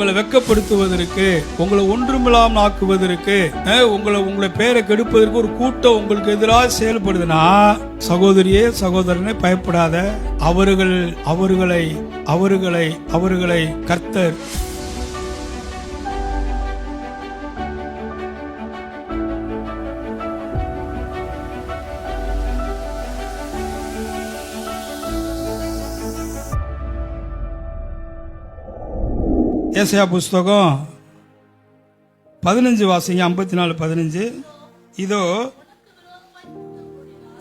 உங்களை வெட்கப்படுத்துவதற்கு, உங்களை ஒன்றுமில்லாமல் ஆக்குவதற்கு, உங்களை பேரை கெடுப்பதற்கு ஒரு கூட்டம் உங்களுக்கு எதிராக செயல்படுதுன்னா, சகோதரியே சகோதரனே பயப்படாத. அவர்களை கர்த்தர் ஏசாயா புஸ்தகம் 15 வாசிங்க. 54:15. இதோ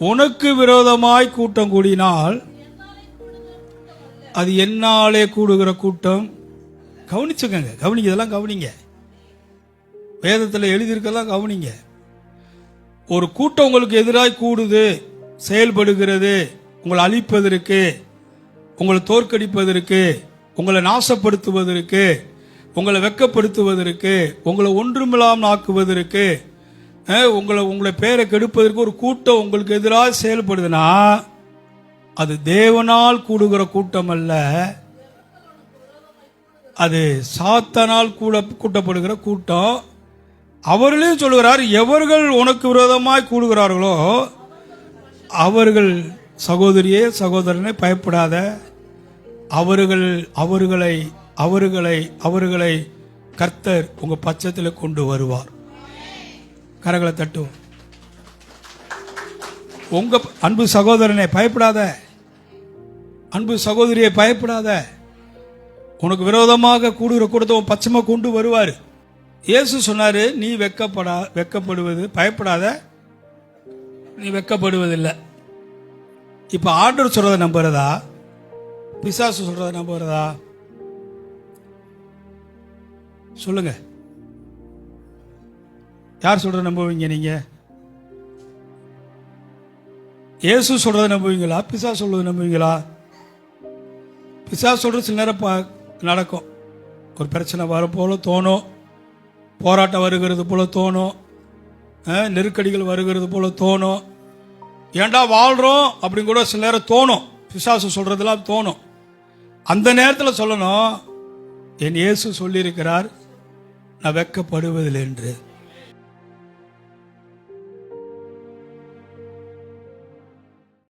உனக்கு விரோதமாய் கூட்டம் கூடினால் அது என்னாலே கூடுகிற கூட்டம். கவனிச்சுக்கங்க, கவனிங்க, இதெல்லாம் கவனிங்க. வேதத்தில் எழுதியிருக்கெல்லாம் கவனிங்க. ஒரு கூட்டம் உங்களுக்கு எதிராக கூடுது, செயல்படுகிறது, உங்களை அழிப்பதற்கு, உங்களை தோற்கடிப்பதற்கு, உங்களை நாசப்படுத்துவதற்கு, உங்களை வெட்கப்படுத்துவதற்கு, உங்களை ஒன்றுமில்லாமல் ஆக்குவதற்கு, உங்களை பேரை கெடுப்பதற்கு ஒரு கூட்டம் உங்களுக்கு எதிராக செயல்படுதுன்னா, அது தேவனால் கூடுகிற கூட்டம் அல்ல, அது சாத்தானால் கூட்டப்படுகிற கூட்டம். அவர்களே சொல்லுகிறார், எவர்கள் உனக்கு விரோதமாய் கூடுகிறார்களோ அவர்கள், சகோதரியே சகோதரனே பயப்படாத. அவர்களை கர்த்தர் உங்க பட்சத்தில் கொண்டு வருவார். கரங்களை தட்டுவோம். உங்க அன்பு சகோதரனை பயப்படாத, அன்பு சகோதரியை பயப்படாத. உனக்கு விரோதமாக கூடுகிற கூட்டத்தை உன் பட்சமா கொண்டு வருவார். இயேசு சொன்னாரு, நீ வெட்கப்படுவது பயப்படாத, நீ வெட்கப்படுவதில்லை. இப்ப ஆண்டவர் சொல்றதை நம்புறதா, பிசாசு சொல்றதை நம்புறதா? சொல்லுங்க, யார் சொல்றத நம்புவீங்க? நீங்க இயேசு சொல்றதை நம்புவீங்களா, பிசாசு சொல்றதை நம்புவீங்களா? பிசாசு சொல்றது சில நேரம் நடக்கும். ஒரு பிரச்சனை வரும் போல தோணும், போராட்டம் வருகிறது போல தோணும், நெருக்கடிகள் வருகிறது போல தோணும், ஏண்டா வாழ்றோம் அப்படின்னு கூட சில நேரம் தோணும். பிசாசு சொல்றதெல்லாம் தோணும். அந்த நேரத்தில் சொல்லணும், என் இயேசு சொல்லியிருக்கிறார், நான் வெட்கப்படுவதில்லை என்று.